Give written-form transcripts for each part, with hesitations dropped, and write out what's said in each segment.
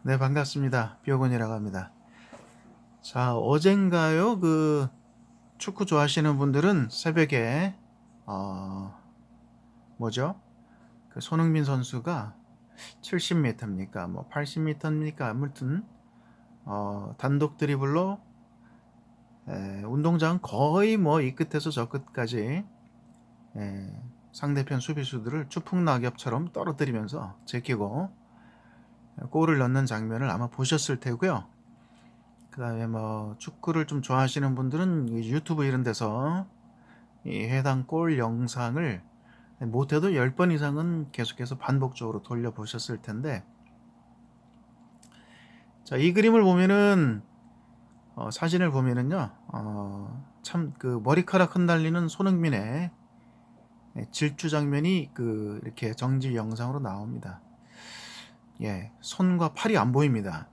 네, 반갑습니다. 뼈곤이라고 합니다. 자, 어젠가요? 축구 좋아하시는 분들은 새벽에 어, 뭐죠? 그 손흥민 선수가 70m입니까? 뭐 80m입니까? 아무튼 단독 드리블로 운동장 거의 뭐 이 끝에서 저 끝까지 상대편 수비수들을 추풍낙엽처럼 떨어뜨리면서 제끼고 골을 넣는 장면을 아마 보셨을 테고요. 그 다음에 뭐 축구를 좀 좋아하시는 분들은 유튜브 이런 데서 이 해당 골 영상을 못해도 10번 이상은 계속해서 반복적으로 돌려보셨을 텐데, 자, 이 그림을 보면은 사진을 보면은요, 참 그 머리카락 흩날리는 손흥민의 질주 장면이 이렇게 정지 영상으로 나옵니다. 예, 손과 팔이 안 보입니다.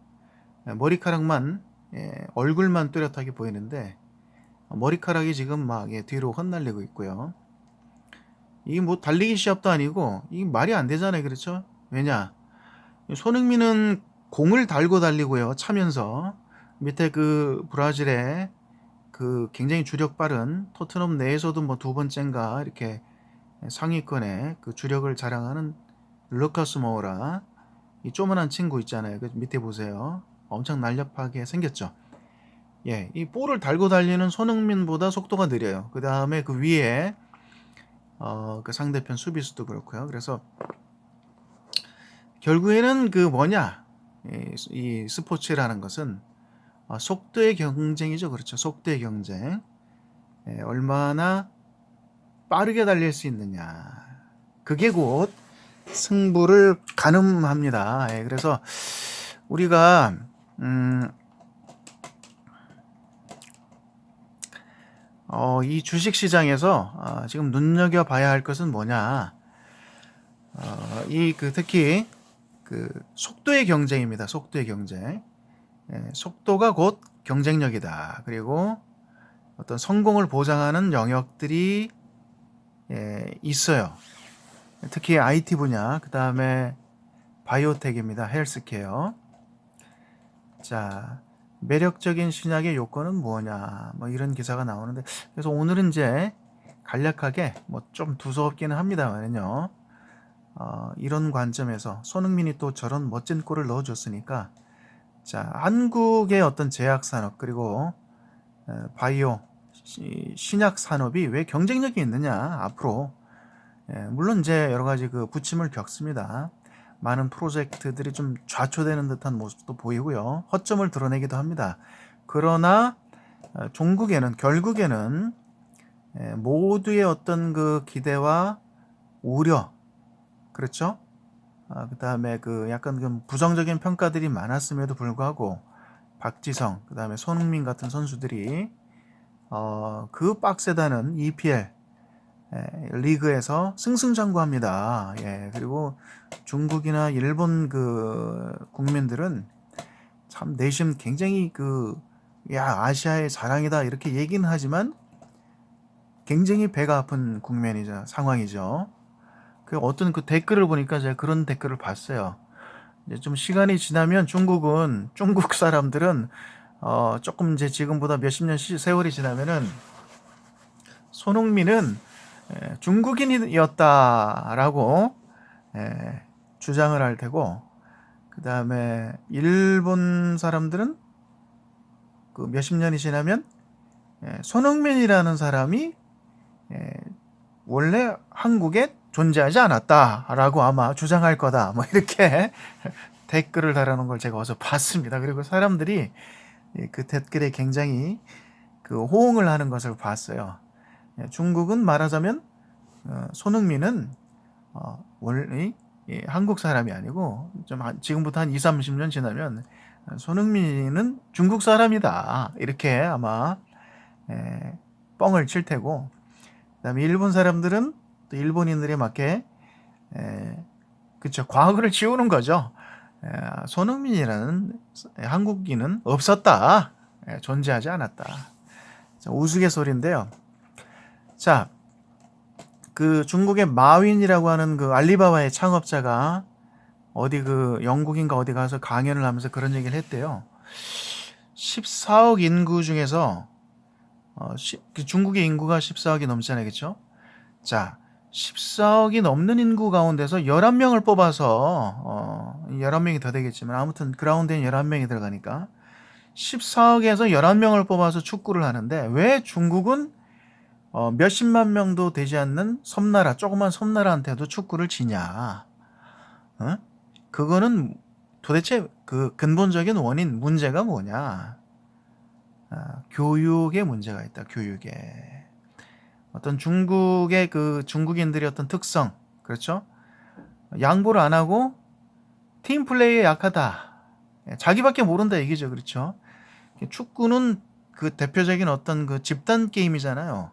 머리카락만, 얼굴만 뚜렷하게 보이는데 머리카락이 지금 막 뒤로 흩날리고 있고요. 이게 뭐 달리기 시합도 아니고 이게 말이 안 되잖아요. 그렇죠? 왜냐? 손흥민은 공을 달고 달리고요. 차면서 밑에 그 브라질의 그 굉장히 주력 빠른 토트넘 내에서도 뭐 두 번째인가 이렇게 상위권의 그 주력을 자랑하는 루카스 모우라, 이 조그만한 친구 있잖아요. 그 밑에 보세요. 엄청 날렵하게 생겼죠. 예, 이 볼을 달고 달리는 손흥민보다 속도가 느려요. 그 다음에 그 위에 그 상대편 수비수도 그렇고요. 그래서 결국에는 그 뭐냐, 이 스포츠라는 것은 속도의 경쟁이죠. 그렇죠. 속도의 경쟁. 얼마나 빠르게 달릴 수 있느냐. 그게 곧 승부를 가늠합니다. 그래서 우리가 이 주식 시장에서 지금 눈여겨봐야 할 것은 뭐냐. 특히 그 속도의 경쟁입니다. 속도의 경쟁. 속도가 곧 경쟁력이다. 그리고 어떤 성공을 보장하는 영역들이 있어요. 특히 IT 분야, 그 다음에 바이오텍입니다. 헬스케어. 자, 매력적인 신약의 요건은 뭐냐, 뭐 이런 기사가 나오는데, 그래서 오늘은 이제 간략하게 뭐 좀 두서없기는 합니다만요. 이런 관점에서 손흥민이 또 저런 멋진 골을 넣어줬으니까, 자, 한국의 어떤 제약 산업 그리고 바이오 신약 산업이 왜 경쟁력이 있느냐 앞으로. 물론 이제 여러 가지 그 부침을 겪습니다. 많은 프로젝트들이 좀 좌초되는 듯한 모습도 보이고요. 허점을 드러내기도 합니다. 그러나 종국에는 결국에는 모두의 어떤 그 기대와 우려, 그렇죠? 그 다음에 그 약간 그 부정적인 평가들이 많았음에도 불구하고 박지성, 그 다음에 손흥민 같은 선수들이 그 빡세다는 EPL 리그에서 승승장구합니다. 예, 그리고 중국이나 일본 그 국민들은 참 내심 굉장히 아시아의 자랑이다 이렇게 얘기는 하지만 굉장히 배가 아픈 국면이죠, 상황이죠. 그 어떤 그 댓글을 보니까 제가 그런 댓글을 봤어요. 이제 좀 시간이 지나면 중국 사람들은 조금 이제 지금보다 몇십 년 세월이 지나면은 손흥민은 중국인이었다라고 주장을 할 테고, 그 다음에 일본 사람들은 그 몇십 년이 지나면 손흥민이라는 사람이 원래 한국에 존재하지 않았다라고 아마 주장할 거다. 뭐 이렇게 댓글을 달아놓은 걸 제가 어서 봤습니다. 그리고 사람들이 그 댓글에 굉장히 그 호응을 하는 것을 봤어요. 중국은 말하자면 손흥민은 원래 한국 사람이 아니고 좀 지금부터 한 2, 30년 지나면 손흥민은 중국 사람이다. 이렇게 아마 뻥을 칠 테고, 그다음에 일본 사람들은 또 일본인들에 맞게 그쵸, 과거를 지우는 거죠. 손흥민이라는 한국인은 없었다. 존재하지 않았다. 자, 우스갯소리인데요. 자, 그 중국의 마윈이라고 하는 그 알리바바의 창업자가 어디 그 영국인가 어디 가서 강연을 하면서 그런 얘기를 했대요. 14억 인구 중에서 중국의 인구가 14억이 넘잖아요. 그렇죠? 자, 14억이 넘는 인구 가운데서 11명을 뽑아서 11명이 더 되겠지만 아무튼 그라운드에 11명이 들어가니까 14억에서 11명을 뽑아서 축구를 하는데 왜 중국은 몇십만 명도 되지 않는 섬나라, 조그만 섬나라한테도 축구를 지냐? 어? 그거는 도대체 그 근본적인 원인, 문제가 뭐냐? 교육에 문제가 있다. 교육에. 어떤 중국의 그 중국인들의 어떤 특성, 그렇죠? 양보를 안 하고 팀 플레이에 약하다. 자기밖에 모른다 얘기죠. 그렇죠? 축구는 그 대표적인 어떤 그 집단 게임이잖아요.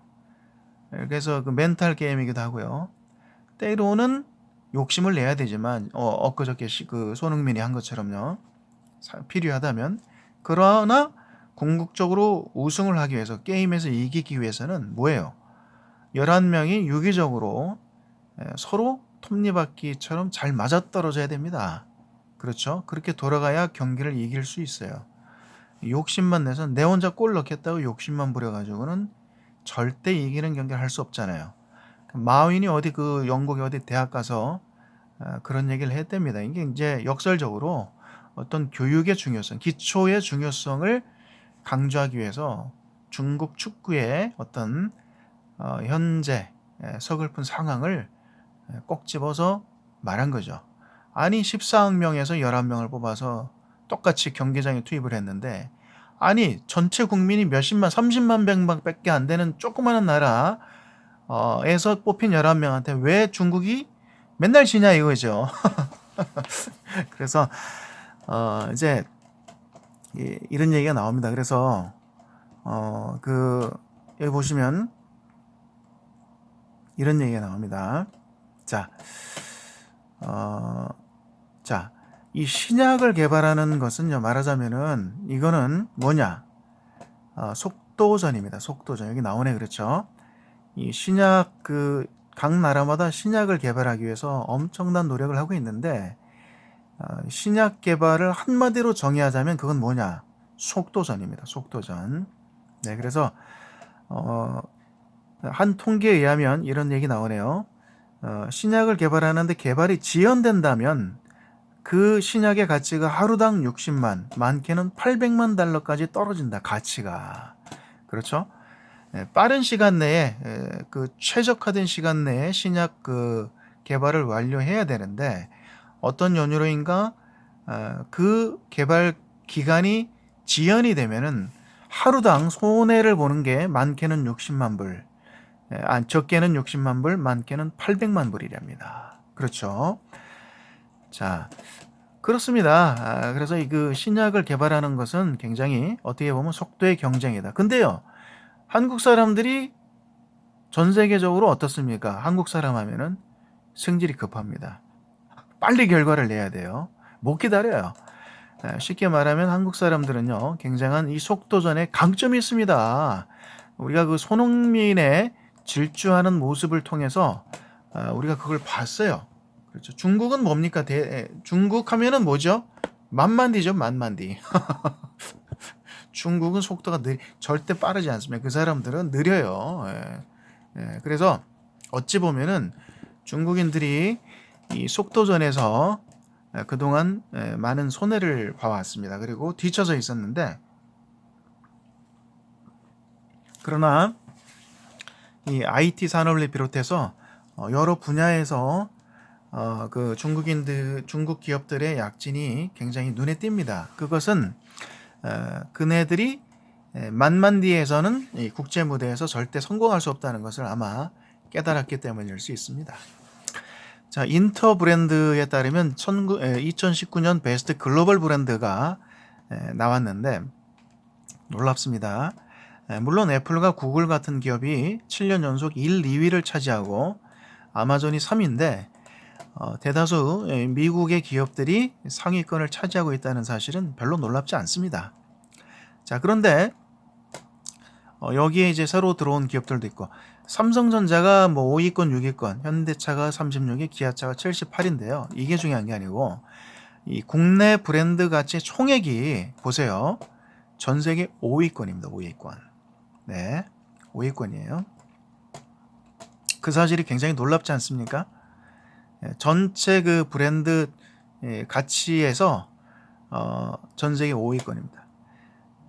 그래서 그 멘탈 게임이기도 하고요. 때로는 욕심을 내야 되지만 엊그저께 그 손흥민이 한 것처럼요. 필요하다면. 그러나 궁극적으로 우승을 하기 위해서 게임에서 이기기 위해서는 뭐예요? 11명이 유기적으로 서로 톱니바퀴처럼 잘 맞아떨어져야 됩니다. 그렇죠? 그렇게 돌아가야 경기를 이길 수 있어요. 욕심만 내서 내 혼자 골 넣겠다고 욕심만 부려가지고는 절대 이기는 경기를 할 수 없잖아요. 마윈이 어디 그 영국의 어디 대학 가서 그런 얘기를 했답니다. 이게 이제 역설적으로 어떤 교육의 중요성, 기초의 중요성을 강조하기 위해서 중국 축구의 어떤 현재 서글픈 상황을 꼭 집어서 말한 거죠. 아니 14억 명에서 11명을 뽑아서 똑같이 경기장에 투입을 했는데 아니 전체 국민이 몇십만 30만 명밖에 안 되는 조그마한 나라에서 뽑힌 11명한테 왜 중국이 맨날 지냐 이거죠. 그래서 이제 이런 얘기가 나옵니다. 그래서 그 여기 보시면 이런 얘기가 나옵니다. 자, 이 신약을 개발하는 것은요, 말하자면은 이거는 뭐냐? 속도전입니다. 속도전. 여기 나오네, 그렇죠? 이 신약 각 나라마다 신약을 개발하기 위해서 엄청난 노력을 하고 있는데 신약 개발을 한마디로 정의하자면 그건 뭐냐? 속도전입니다. 속도전. 네, 그래서 한 통계에 의하면 이런 얘기 나오네요. 신약을 개발하는데 개발이 지연된다면 그 신약의 가치가 하루당 60만, 많게는 800만 달러까지 떨어진다. 가치가. 그렇죠? 빠른 시간 내에 그 최적화된 시간 내에 신약 그 개발을 완료해야 되는데 어떤 연유로인가 그 개발 기간이 지연이 되면은 하루당 손해를 보는 게 많게는 60만 불, 적게는 60만 불, 많게는 800만 불이랍니다. 그렇죠? 자, 그렇습니다. 그래서 그 신약을 개발하는 것은 굉장히 어떻게 보면 속도의 경쟁이다. 근데요, 한국 사람들이 전 세계적으로 어떻습니까? 한국 사람 하면은 승질이 급합니다. 빨리 결과를 내야 돼요. 못 기다려요. 쉽게 말하면 한국 사람들은요, 굉장한 이 속도전에 강점이 있습니다. 우리가 그 손흥민의 질주하는 모습을 통해서 우리가 그걸 봤어요. 그렇죠. 중국은 뭡니까? 중국 하면은 뭐죠? 만만디죠, 만만디. 중국은 속도가 절대 빠르지 않습니다. 그 사람들은 느려요. 그래서 어찌 보면은 중국인들이 이 속도전에서 그동안 많은 손해를 봐왔습니다. 그리고 뒤쳐져 있었는데, 그러나 이 IT 산업을 비롯해서 여러 분야에서 그 중국 기업들의 약진이 굉장히 눈에 띕니다. 그것은 그네들이 만만디에서는 이 국제 무대에서 절대 성공할 수 없다는 것을 아마 깨달았기 때문일 수 있습니다. 자, 인터 브랜드에 따르면 2019년 베스트 글로벌 브랜드가 나왔는데 놀랍습니다. 물론 애플과 구글 같은 기업이 7년 연속 1, 2위를 차지하고 아마존이 3위인데 대다수 미국의 기업들이 상위권을 차지하고 있다는 사실은 별로 놀랍지 않습니다. 자, 그런데 여기에 이제 새로 들어온 기업들도 있고, 삼성전자가 뭐 5위권, 6위권, 현대차가 36위, 기아차가 78인데요. 이게 중요한 게 아니고 이 국내 브랜드 가치 총액이 보세요. 전 세계 5위권입니다. 5위권. 네, 5위권이에요. 그 사실이 굉장히 놀랍지 않습니까? 전체 그 브랜드 가치에서 전 세계 5위권입니다.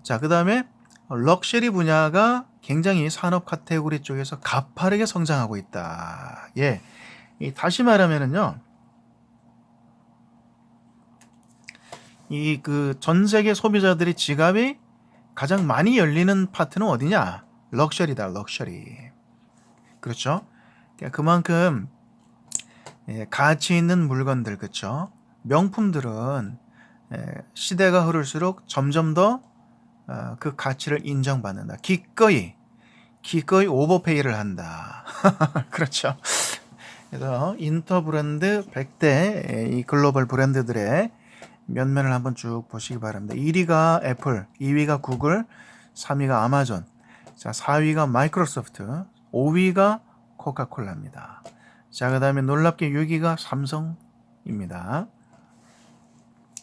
자, 그 다음에 럭셔리 분야가 굉장히 산업 카테고리 쪽에서 가파르게 성장하고 있다. 예, 다시 말하면은요, 이 그 전 세계 소비자들의 지갑이 가장 많이 열리는 파트는 어디냐? 럭셔리다, 럭셔리. 그렇죠? 그러니까 그만큼 가치 있는 물건들, 그렇죠? 명품들은 시대가 흐를수록 점점 더 그 가치를 인정받는다. 기꺼이 오버페이를 한다. 그렇죠. 그래서 인터브랜드 100대 이 글로벌 브랜드들의 면면을 한번 쭉 보시기 바랍니다. 1위가 애플, 2위가 구글, 3위가 아마존, 자 4위가 마이크로소프트, 5위가 코카콜라입니다. 자, 그 다음에 놀랍게 6위가 삼성입니다.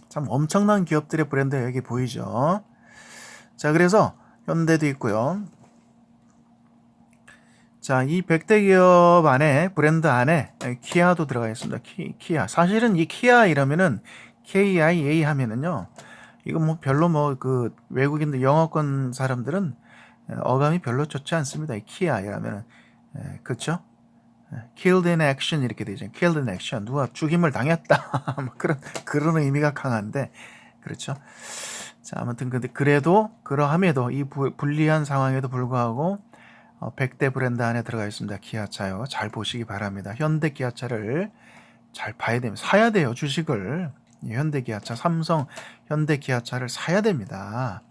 참 엄청난 기업들의 브랜드 여기 보이죠. 자, 그래서 현대도 있고요. 자, 이 100대 기업 안에, 브랜드 안에 키아도 들어가 있습니다. 키아. 사실은 이 키아 이러면은 KIA 하면은요, 이거 뭐 별로 뭐 그 외국인들 영어권 사람들은 어감이 별로 좋지 않습니다. 이 키아 이러면은 그렇죠? killed in action 이렇게 되죠. killed in action. 누가 죽임을 당했다. 그런 의미가 강한데, 그렇죠? 자, 아무튼 근데 그래도 그러함에도 이 불리한 상황에도 불구하고 100대 브랜드 안에 들어가 있습니다. 기아차요. 잘 보시기 바랍니다. 현대 기아차를 잘 봐야 됩니다. 사야 돼요. 주식을. 현대 기아차, 삼성, 현대 기아차를 사야 됩니다.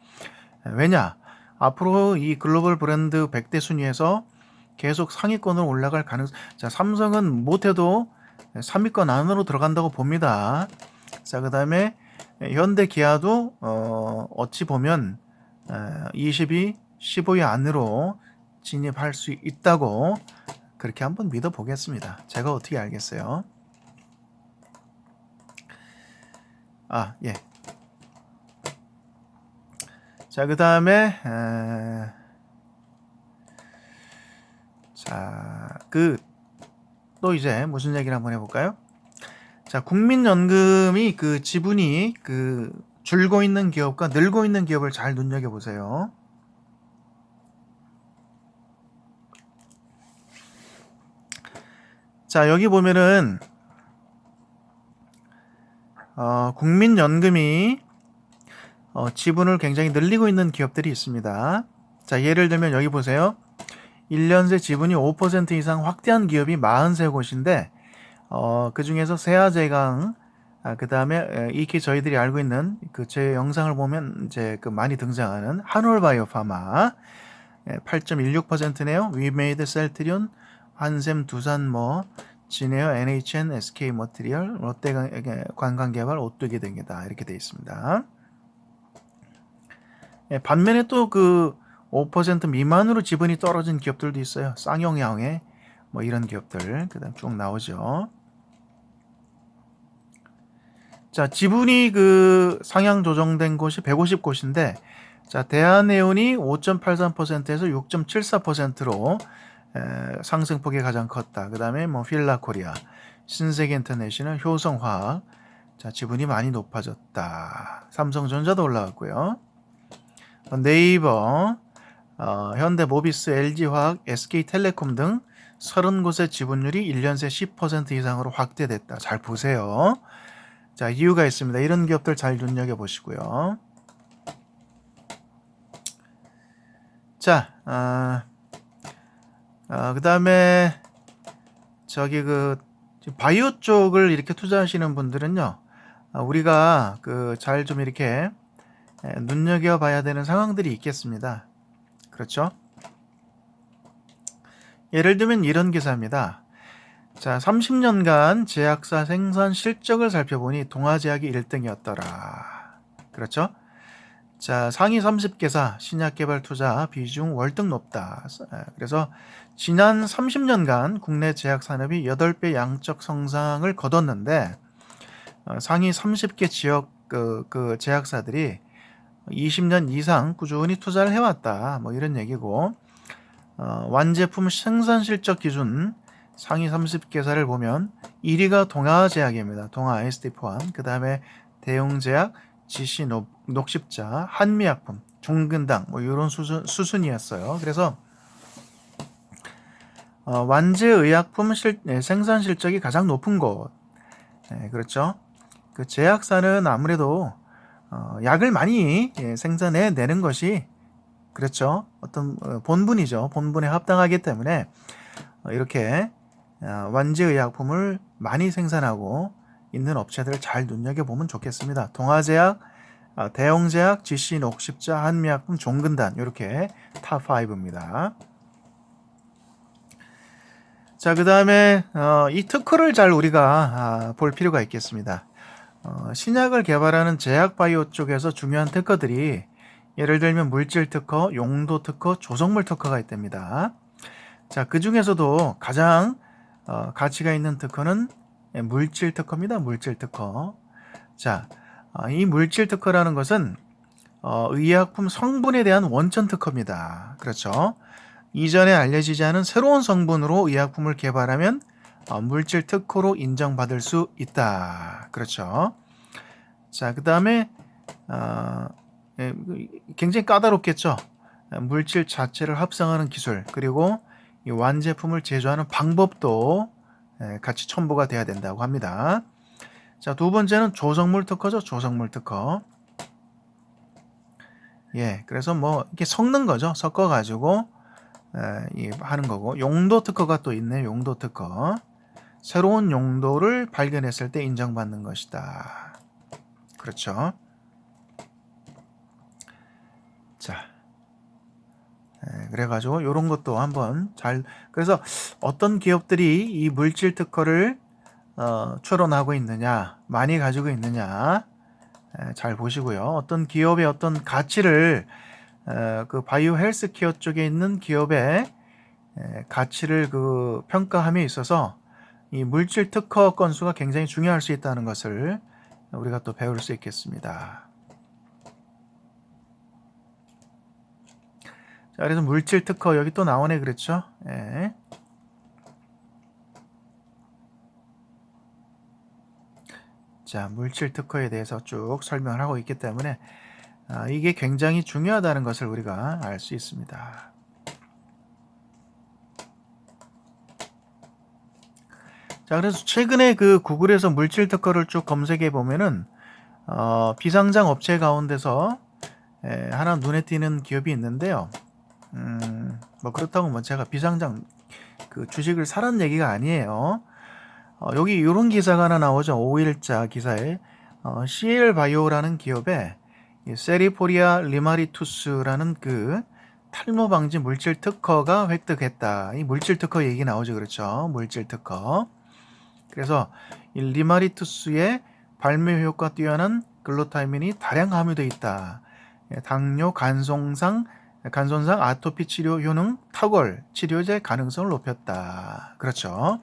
왜냐? 앞으로 이 글로벌 브랜드 100대 순위에서 계속 상위권으로 올라갈 가능성. 자, 삼성은 못해도 3위권 안으로 들어간다고 봅니다. 자, 그 다음에 현대 기아도 어찌 보면 20위, 15위 안으로 진입할 수 있다고 그렇게 한번 믿어보겠습니다. 제가 어떻게 알겠어요? 아, 예. 자, 그 다음에 자, 또 이제 무슨 얘기를 한번 해볼까요? 자, 국민연금이 그 지분이 그 줄고 있는 기업과 늘고 있는 기업을 잘 눈여겨보세요. 자, 여기 보면은 국민연금이 지분을 굉장히 늘리고 있는 기업들이 있습니다. 자, 예를 들면 여기 보세요. 1년 새 지분이 5% 이상 확대한 기업이 43곳인데 그 중에서 세아제강, 그 다음에 익히 저희들이 알고 있는 그 제 영상을 보면 이제 그 많이 등장하는 한올바이오파마 8.16%네요. 위메이드, 셀트리온, 한샘, 두산모, 진에어, NHN, SK머티리얼, 롯데관광개발, 오뚜기 등이다. 이렇게 되어 있습니다. 반면에 또 그 5% 미만으로 지분이 떨어진 기업들도 있어요. 쌍용양회 뭐 이런 기업들 그다음 쭉 나오죠. 자, 지분이 그 상향 조정된 곳이 150곳인데 자, 대한해운이 5.83%에서 6.74%로 상승폭이 가장 컸다. 그다음에 뭐 필라코리아, 신세계인터내셔널, 효성화학 자, 지분이 많이 높아졌다. 삼성전자도 올라갔고요. 네이버, 현대모비스, LG화학, SK텔레콤 등 30곳의 지분율이 1년 새 10% 이상으로 확대됐다. 잘 보세요. 자, 이유가 있습니다. 이런 기업들 잘 눈여겨보시고요. 자, 그 다음에 저기 그 바이오 쪽을 이렇게 투자하시는 분들은요, 우리가 그 잘 좀 이렇게 눈여겨봐야 되는 상황들이 있겠습니다. 그렇죠? 예를 들면 이런 기사입니다. 자, 30년간 제약사 생산 실적을 살펴보니 동아제약이 1등이었더라. 그렇죠? 자, 상위 30개사 신약 개발 투자 비중 월등 높다. 그래서 지난 30년간 국내 제약 산업이 8배 양적 성장을 거뒀는데 상위 30개 지역 그 제약사들이 20년 이상 꾸준히 투자를 해왔다. 뭐 이런 얘기고 완제품 생산 실적 기준 상위 30개사를 보면 1위가 동아제약입니다. 동아 IST 포함. 그 다음에 대웅제약, GC 녹십자, 한미약품, 종근당 뭐 이런 수순이었어요. 그래서 완제의약품 생산 실적이 가장 높은 곳. 그렇죠. 그 제약사는 아무래도 약을 많이 생산해 내는 것이 그렇죠. 어떤 본분이죠. 본분에 합당하기 때문에 이렇게 완제의약품을 많이 생산하고 있는 업체들을 잘 눈여겨보면 좋겠습니다. 동아제약, 대웅제약, GC 녹십자, 한미약품, 종근단 이렇게 탑 5입니다. 자, 그 다음에 이 특허를 잘 우리가 볼 필요가 있겠습니다. 신약을 개발하는 제약 바이오 쪽에서 중요한 특허들이 예를 들면 물질 특허, 용도 특허, 조성물 특허가 있답니다. 자, 그 중에서도 가장 가치가 있는 특허는 물질 특허입니다. 물질 특허. 자, 이 물질 특허라는 것은 의약품 성분에 대한 원천 특허입니다. 그렇죠. 이전에 알려지지 않은 새로운 성분으로 의약품을 개발하면 물질 특허로 인정받을 수 있다. 그렇죠. 자, 그 다음에 굉장히 까다롭겠죠. 물질 자체를 합성하는 기술 그리고 이 완제품을 제조하는 방법도 같이 첨부가 돼야 된다고 합니다. 자, 두 번째는 조성물 특허죠. 조성물 특허. 그래서 뭐 이렇게 섞는 거죠. 섞어 가지고 하는 거고. 용도 특허가 또 있네. 용도 특허. 새로운 용도를 발견했을 때 인정받는 것이다. 그렇죠. 자, 그래가지고 이런 것도 한번 그래서 어떤 기업들이 이 물질 특허를 추론하고 있느냐, 많이 가지고 있느냐 잘 보시고요. 어떤 기업의 어떤 가치를 그 바이오 헬스케어 쪽에 있는 기업의 가치를 그 평가함에 있어서 이 물질 특허 건수가 굉장히 중요할 수 있다는 것을 우리가 또 배울 수 있겠습니다. 자, 그래서 물질 특허 여기 또 나오네 그랬죠? 자, 물질 특허에 대해서 쭉 설명을 하고 있기 때문에 이게 굉장히 중요하다는 것을 우리가 알 수 있습니다. 자, 그래서 최근에 그 구글에서 물질 특허를 쭉 검색해 보면은 비상장 업체 가운데서 하나 눈에 띄는 기업이 있는데요. 뭐 그렇다고 뭐 제가 비상장 그 주식을 사란 얘기가 아니에요. 여기 이런 기사가 하나 나오죠. 5일자 기사에 CL 바이오라는 기업에 세리포리아 리마리투스라는 그 탈모 방지 물질 특허가 획득했다. 이 물질 특허 얘기 나오죠. 그렇죠. 물질 특허. 그래서 이 리마리투스의 발매 효과 뛰어난 글루타민이 다량 함유되어 있다. 당뇨, 간손상, 아토피 치료 효능, 탁월 치료제 가능성을 높였다. 그렇죠.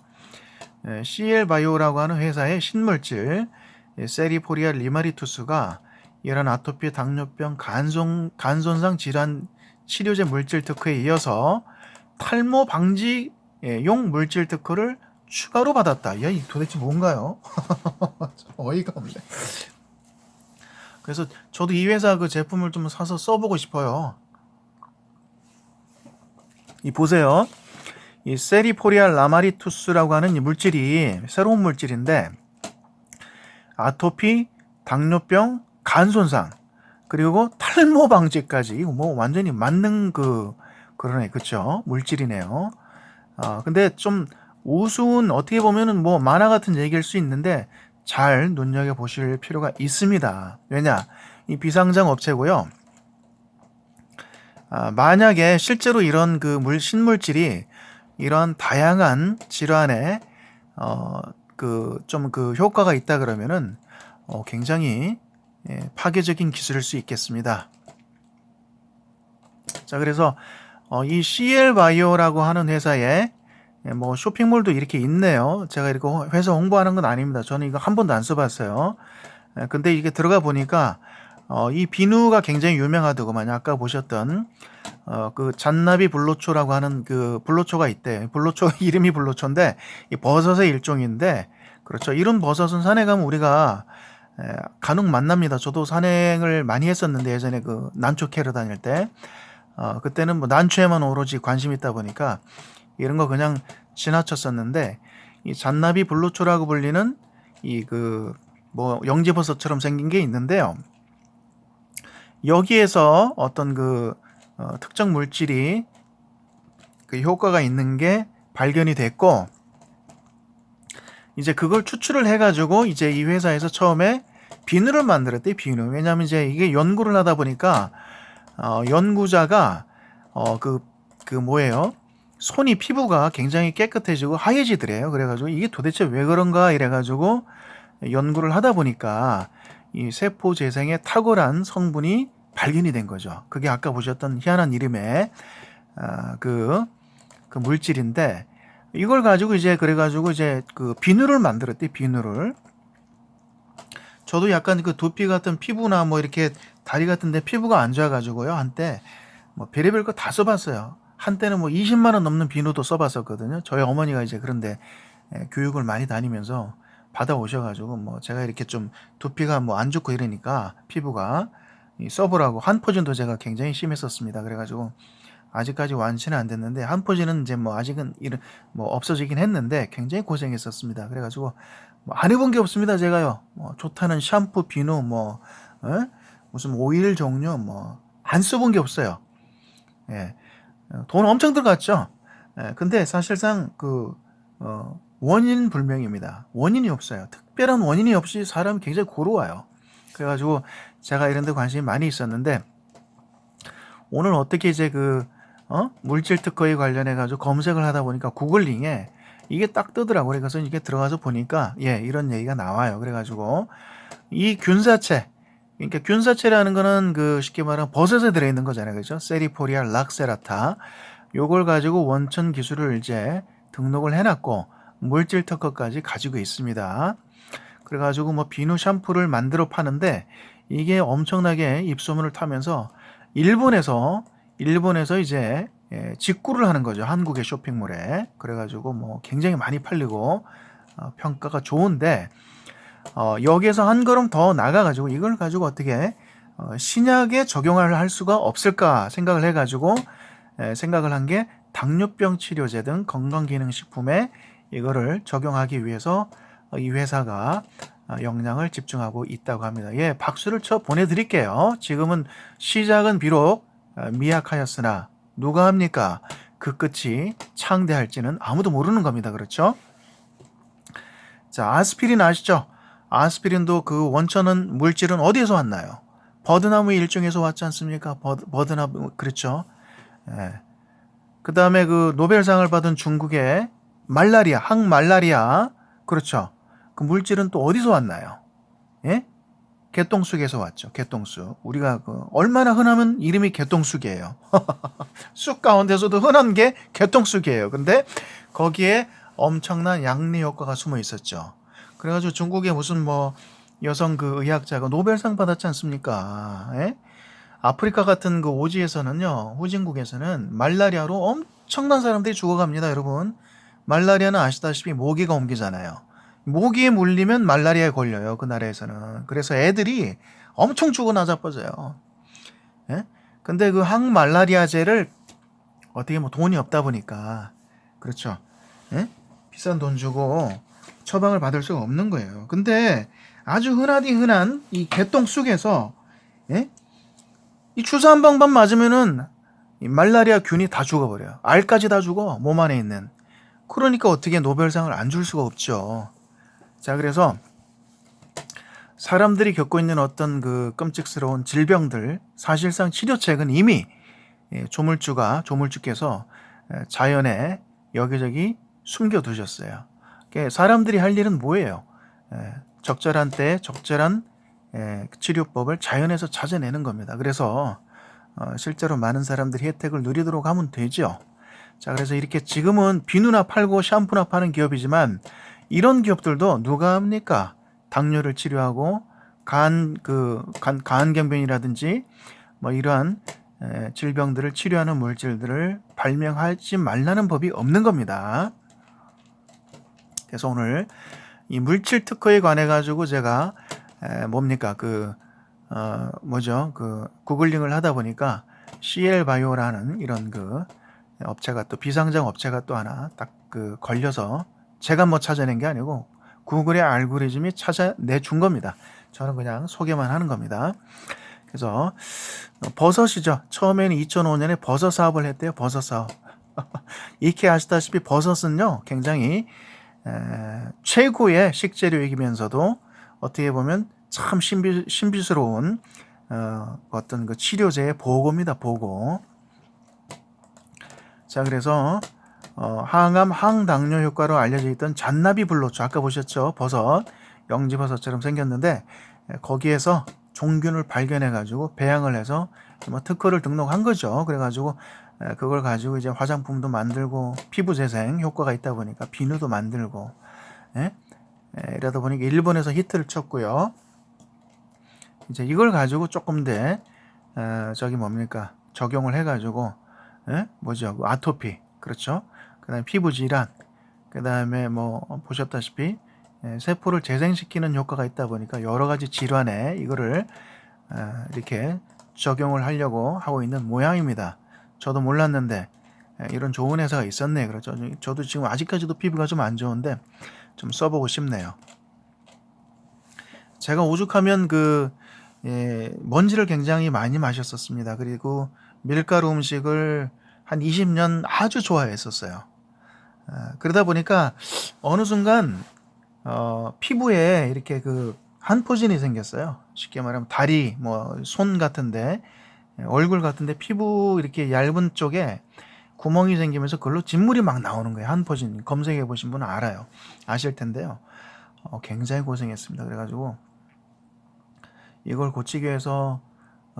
CL 바이오라고 하는 회사의 신물질 세리포리아 리마리투스가 이런 아토피, 당뇨병, 간손상 질환 치료제 물질 특허에 이어서 탈모 방지용 물질 특허를 추가로 받았다. 야, 이 도대체 뭔가요? 어이가 없네. 그래서 저도 이 회사 그 제품을 좀 사서 써보고 싶어요. 이 보세요. 이 세리포리아 라마리투스라고 하는 이 물질이 새로운 물질인데 아토피, 당뇨병, 간손상 그리고 탈모 방지까지 이거 뭐 완전히 맞는 그러네. 그쵸? 물질이네요. 근데 좀 우스운 어떻게 보면은 뭐 만화 같은 얘기일 수 있는데 잘 눈여겨 보실 필요가 있습니다. 왜냐? 이 비상장 업체고요. 만약에 실제로 이런 그 신물질이 이런 다양한 질환에 좀 그 효과가 있다 그러면은 굉장히 파괴적인 기술일 수 있겠습니다. 자, 그래서 이 CL 바이오라고 하는 회사에 뭐 쇼핑몰도 이렇게 있네요. 제가 이렇게 회사 홍보하는 건 아닙니다. 저는 이거 한 번도 안 써봤어요. 근데 이게 들어가 보니까 이 비누가 굉장히 유명하더구만. 아까 보셨던 그 잔나비 불로초라고 하는 그 불로초가 있대. 불로초 이름이 불로초인데 이 버섯의 일종인데, 그렇죠. 이런 버섯은 산에 가면 우리가 간혹 만납니다. 저도 산행을 많이 했었는데 예전에 그 난초 캐러 다닐 때 그때는 뭐 난초에만 오로지 관심이 있다 보니까 이런 거 그냥 지나쳤었는데, 이 잔나비 불로초라고 불리는 이 그 뭐 영지버섯처럼 생긴 게 있는데요. 여기에서 어떤 그 특정 물질이 그 효과가 있는 게 발견이 됐고, 이제 그걸 추출을 해가지고 이제 이 회사에서 처음에 비누를 만들었대. 비누. 왜냐하면 이제 이게 연구를 하다 보니까 연구자가 그 뭐예요? 손이 피부가 굉장히 깨끗해지고 하얘지더래요. 그래가지고 이게 도대체 왜 그런가 이래가지고 연구를 하다 보니까 이 세포 재생에 탁월한 성분이 발견이 된 거죠. 그게 아까 보셨던 희한한 이름의 그 물질인데, 이걸 가지고 이제 그래가지고 이제 그 비누를 만들었대. 비누를. 저도 약간 그 두피 같은 피부나 뭐 이렇게 다리 같은데 피부가 안 좋아가지고요. 한때 뭐 별의별 거 다 써봤어요. 한때는 뭐 20만 원 넘는 비누도 써봤었거든요. 저희 어머니가 이제 그런데 교육을 많이 다니면서 받아오셔가지고 뭐 제가 이렇게 좀 두피가 뭐 안 좋고 이러니까 피부가 써보라고. 한포진도 제가 굉장히 심했었습니다. 그래가지고 아직까지 완치는 안 됐는데, 한포진은 이제 뭐 아직은 뭐 없어지긴 했는데 굉장히 고생했었습니다. 그래가지고 뭐 안 해본 게 없습니다. 제가요. 뭐 좋다는 샴푸, 비누, 뭐 무슨 오일 종류 뭐 안 써본 게 없어요. 예. 돈 엄청 들어갔죠. 근데 사실상 그 원인 불명입니다. 원인이 없어요. 특별한 원인이 없이 사람이 굉장히 고루와요. 그래가지고 제가 이런 데 관심이 많이 있었는데, 오늘 어떻게 이제 그 물질 특허에 관련해 가지고 검색을 하다 보니까 구글링에 이게 딱 뜨더라고요. 그래서 이게 들어가서 보니까 이런 얘기가 나와요. 그래가지고 이 균사체, 그러니까 균사체라는 거는 그 쉽게 말하면 버섯에 들어있는 거잖아요. 그죠? 세리포리아 락세라타. 요걸 가지고 원천 기술을 이제 등록을 해놨고 물질 특허까지 가지고 있습니다. 그래가지고 뭐 비누 샴푸를 만들어 파는데 이게 엄청나게 입소문을 타면서 일본에서 이제 직구를 하는 거죠. 한국의 쇼핑몰에. 그래가지고 뭐 굉장히 많이 팔리고 평가가 좋은데, 여기에서 한 걸음 더 나가가지고 이걸 가지고 어떻게 신약에 적용을 할 수가 없을까 생각을 해가지고 생각을 한 게 당뇨병 치료제 등 건강기능식품에 이거를 적용하기 위해서 이 회사가 역량을 집중하고 있다고 합니다. 박수를 쳐 보내드릴게요. 지금은 시작은 비록 미약하였으나 누가 합니까? 그 끝이 창대할지는 아무도 모르는 겁니다. 그렇죠? 자, 아스피린 아시죠? 아스피린도 그 원천은 물질은 어디에서 왔나요? 버드나무 일종에서 왔지 않습니까? 버드나무, 그렇죠? 그 다음에 그 노벨상을 받은 중국의 말라리아, 항말라리아, 그렇죠? 그 물질은 또 어디서 왔나요? 개똥쑥에서 왔죠. 개똥쑥. 우리가 그 얼마나 흔하면 이름이 개똥쑥이에요. 쑥 가운데서도 흔한 게 개똥쑥이에요. 근데 거기에 엄청난 양리 효과가 숨어 있었죠. 그래가지고 중국의 무슨 뭐 여성 그 의학자가 노벨상 받았지 않습니까? 아프리카 같은 그 오지에서는요, 후진국에서는 말라리아로 엄청난 사람들이 죽어갑니다, 여러분. 말라리아는 아시다시피 모기가 옮기잖아요. 모기에 물리면 말라리아에 걸려요, 그 나라에서는. 그래서 애들이 엄청 죽어 나자빠져요. 근데 그 항말라리아제를 어떻게 뭐 돈이 없다 보니까, 그렇죠. 비싼 돈 주고 처방을 받을 수가 없는 거예요. 근데 아주 흔한 이 개똥쑥에서 이 주사 한 방만 맞으면은 이 말라리아 균이 다 죽어버려요. 알까지 다 죽어, 몸 안에 있는. 그러니까 어떻게 노벨상을 안 줄 수가 없죠. 자, 그래서 사람들이 겪고 있는 어떤 그 끔찍스러운 질병들, 사실상 치료책은 이미 조물주께서 자연에 여기저기 숨겨두셨어요. 사람들이 할 일은 뭐예요? 적절한 때에 적절한 치료법을 자연에서 찾아내는 겁니다. 그래서 실제로 많은 사람들이 혜택을 누리도록 하면 되죠. 자, 그래서 이렇게 지금은 비누나 팔고 샴푸나 파는 기업이지만 이런 기업들도 누가 합니까? 당뇨를 치료하고 간경변이라든지 뭐 이러한 질병들을 치료하는 물질들을 발명하지 말라는 법이 없는 겁니다. 그래서 오늘 이 물질 특허에 관해 가지고 제가 뭡니까 구글링을 하다 보니까 CL 바이오라는 이런 업체가 또 비상장 업체가 또 하나 딱 걸려서 제가 뭐 찾아낸 게 아니고 구글의 알고리즘이 찾아내준 겁니다. 저는 그냥 소개만 하는 겁니다. 그래서 버섯이죠. 처음에는 2005년에 버섯 사업을 했대요. 버섯 사업. 익히 아시다시피 버섯은요 굉장히 최고의 식재료이면서도 어떻게 보면 참 신비스러운 어떤 치료제의 보고입니다. 보고. 자, 그래서 항암, 항당뇨 효과로 알려져 있던 잔나비 불로초 아까 보셨죠? 버섯, 영지버섯처럼 생겼는데 거기에서 종균을 발견해 가지고 배양을 해서 특허를 등록한 거죠. 그래 가지고 그걸 가지고 이제 화장품도 만들고 피부 재생 효과가 있다 보니까 비누도 만들고 이러다 보니까 일본에서 히트를 쳤고요. 이제 이걸 가지고 조금 더 적용을 해 가지고 아토피, 그렇죠? 그다음에 피부 질환, 그다음에 보셨다시피 세포를 재생시키는 효과가 있다 보니까 여러 가지 질환에 이거를 이렇게 적용을 하려고 하고 있는 모양입니다. 저도 몰랐는데 이런 좋은 회사가 있었네. 그렇죠? 저도 지금 아직까지도 피부가 좀 안 좋은데 좀 써보고 싶네요. 제가 오죽하면 먼지를 굉장히 많이 마셨었습니다. 그리고 밀가루 음식을 한 20년 아주 좋아했었어요. 그러다 보니까 어느 순간 피부에 이렇게 한포진이 생겼어요. 쉽게 말하면 다리, 손 같은데, 얼굴 같은데 피부 이렇게 얇은 쪽에 구멍이 생기면서 그걸로 진물이 막 나오는 거예요. 한포진. 검색해 보신 분은 아실 텐데요. 굉장히 고생했습니다. 그래가지고 이걸 고치기 위해서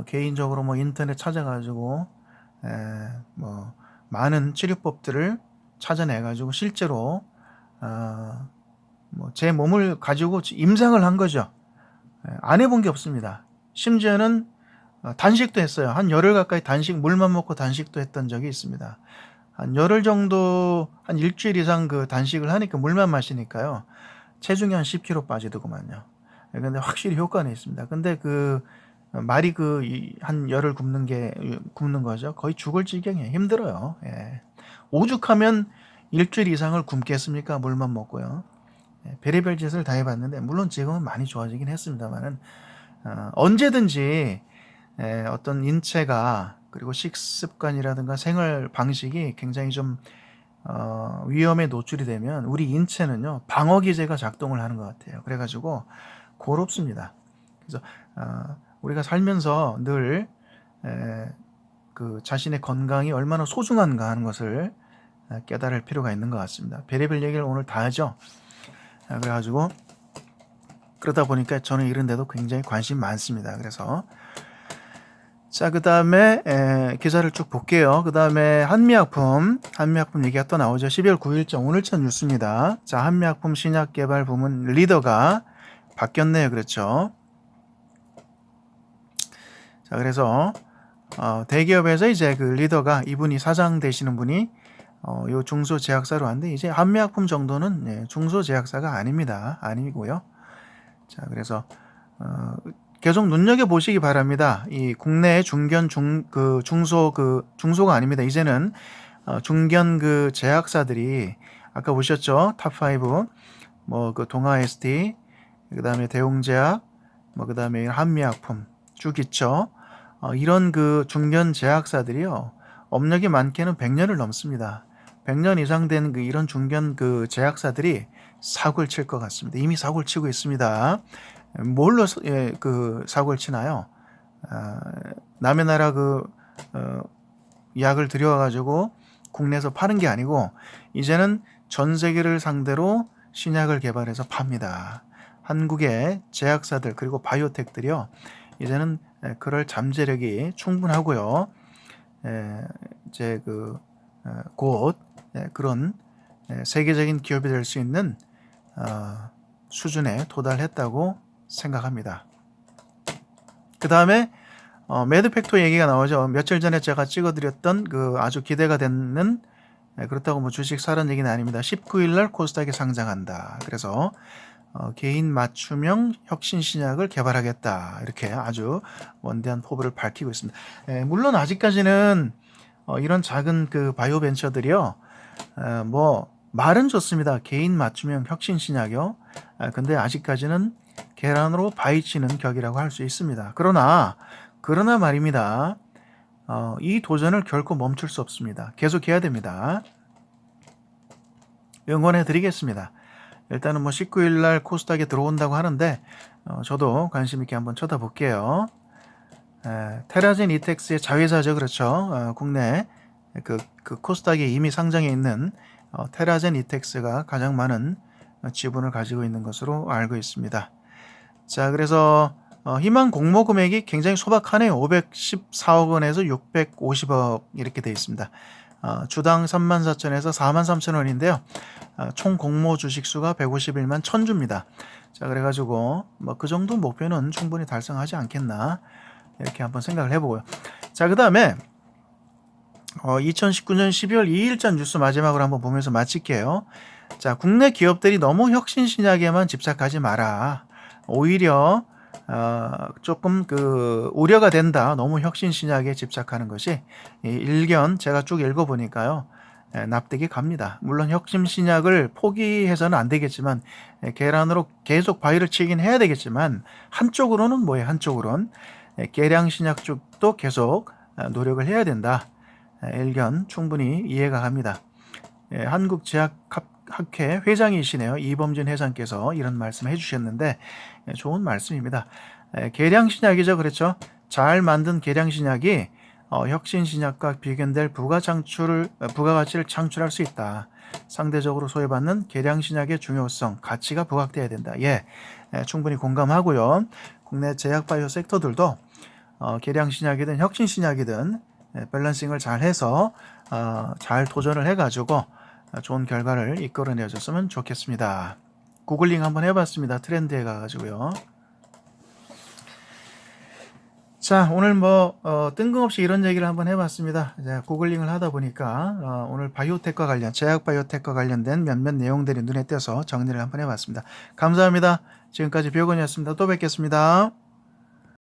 개인적으로 인터넷 찾아가지고 많은 치료법들을 찾아내가지고 실제로 제 몸을 가지고 임상을 한 거죠. 안 해본 게 없습니다. 심지어는 단식도 했어요. 한 열흘 가까이 물만 먹고 단식도 했던 적이 있습니다. 한 열흘 정도, 한 일주일 이상 단식을 하니까 물만 마시니까요. 체중이 한 10kg 빠지더구만요. 근데 확실히 효과는 있습니다. 근데 말이 한 열흘 굶는 거죠. 거의 죽을 지경이에요. 힘들어요. 예. 오죽하면 일주일 이상을 굶겠습니까? 물만 먹고요. 별의별 짓을 다 해봤는데 물론 지금은 많이 좋아지긴 했습니다만은 언제든지 어떤 인체가 그리고 식습관이라든가 생활 방식이 굉장히 좀 위험에 노출이 되면 우리 인체는요 방어 기제가 작동을 하는 것 같아요. 그래가지고 고롭습니다. 그래서 우리가 살면서 늘 자신의 건강이 얼마나 소중한가 하는 것을 깨달을 필요가 있는 것 같습니다. 별의별 얘기를 오늘 다 하죠. 그래가지고 그러다 보니까 저는 이런 데도 굉장히 관심 많습니다. 그래서 그 다음에 기사를 쭉 볼게요. 그 다음에 한미약품 얘기가 또 나오죠. 12월 9일자 오늘자 뉴스입니다. 자, 한미약품 신약개발 부문 리더가 바뀌었네요. 그렇죠. 자, 그래서 대기업에서 이제 리더가 이분이 사장 되시는 분이 요 중소제약사로 왔는데 이제 한미약품 정도는 중소제약사가 아니고요. 자, 그래서 계속 눈여겨 보시기 바랍니다. 이 국내의 중소가 아닙니다. 이제는 중견 제약사들이 아까 보셨죠? 탑5 동아 ST, 그다음에 대웅제약, 그다음에 한미약품 쭉 있죠. 이런 중견 제약사들이요. 업력이 많게는 100년을 넘습니다. 100년 이상 된 이런 중견 제약사들이 사고를 칠 것 같습니다. 이미 사고를 치고 있습니다. 뭘로 사고를 치나요? 남의 나라 약을 들여와가지고 국내에서 파는 게 아니고 이제는 전 세계를 상대로 신약을 개발해서 팝니다. 한국의 제약사들 그리고 바이오텍들이요. 이제는 그럴 잠재력이 충분하고요. 이제 곧 그런 세계적인 기업이 될 수 있는 수준에 도달했다고 생각합니다. 그 다음에 매드팩토 얘기가 나오죠. 며칠 전에 제가 찍어드렸던 아주 기대가 되는 그렇다고 뭐 주식 사는 얘기는 아닙니다. 19일 날 코스닥에 상장한다. 그래서 개인 맞춤형 혁신 신약을 개발하겠다. 이렇게 아주 원대한 포부를 밝히고 있습니다. 물론 아직까지는 이런 작은 바이오 벤처들이요. 뭐 말은 좋습니다. 개인 맞춤형 혁신 신약이요. 근데 아직까지는 계란으로 바위치는 격이라고 할 수 있습니다. 그러나 말입니다. 이 도전을 결코 멈출 수 없습니다. 계속해야 됩니다. 응원해 드리겠습니다. 일단은 뭐 19일 날 코스닥에 들어온다고 하는데 저도 관심 있게 한번 쳐다볼게요. 테라젠 이텍스의 자회사죠. 그렇죠. 국내 그 코스닥에 이미 상장해 있는 테라젠 이텍스가 가장 많은 지분을 가지고 있는 것으로 알고 있습니다. 자, 그래서 희망 공모 금액이 굉장히 소박하네요. 514억 원에서 650억 이렇게 되어 있습니다. 주당 34,000에서 43,000원인데요. 총 공모 주식 수가 151만 1000주입니다. 자, 그래가지고 뭐 그 정도 목표는 충분히 달성하지 않겠나 이렇게 한번 생각을 해보고요. 자, 그 다음에 2019년 12월 2일자 뉴스 마지막으로 한번 보면서 마칠게요. 자, 국내 기업들이 너무 혁신 신약에만 집착하지 마라. 오히려 조금 우려가 된다. 너무 혁신 신약에 집착하는 것이 일견 제가 쭉 읽어보니까요. 납득이 갑니다. 물론 혁신 신약을 포기해서는 안 되겠지만 계란으로 계속 바위를 치긴 해야 되겠지만 한쪽으로는 뭐예요? 한쪽으로는 계량 신약 쪽도 계속 노력을 해야 된다. 일견 충분히 이해가 갑니다. 한국제약학회 회장이시네요. 이범진 회장께서 이런 말씀을 해주셨는데 좋은 말씀입니다. 계량신약이죠. 그렇죠. 잘 만든 계량신약이 혁신신약과 비견될 부가가치를 창출할 수 있다. 상대적으로 소외받는 계량신약의 중요성, 가치가 부각돼야 된다. 충분히 공감하고요. 국내 제약바이오 섹터들도 계량신약이든 혁신신약이든 밸런싱을 잘 해서 잘 도전을 해가지고 좋은 결과를 이끌어내줬으면 좋겠습니다. 구글링 한번 해봤습니다. 트렌드에 가가지고요. 자, 오늘 뜬금없이 이런 얘기를 한번 해봤습니다. 이제 구글링을 하다 보니까 오늘 바이오텍과 제약 바이오텍과 관련된 몇몇 내용들이 눈에 띄어서 정리를 한번 해봤습니다. 감사합니다. 지금까지 뷰건이었습니다. 또 뵙겠습니다.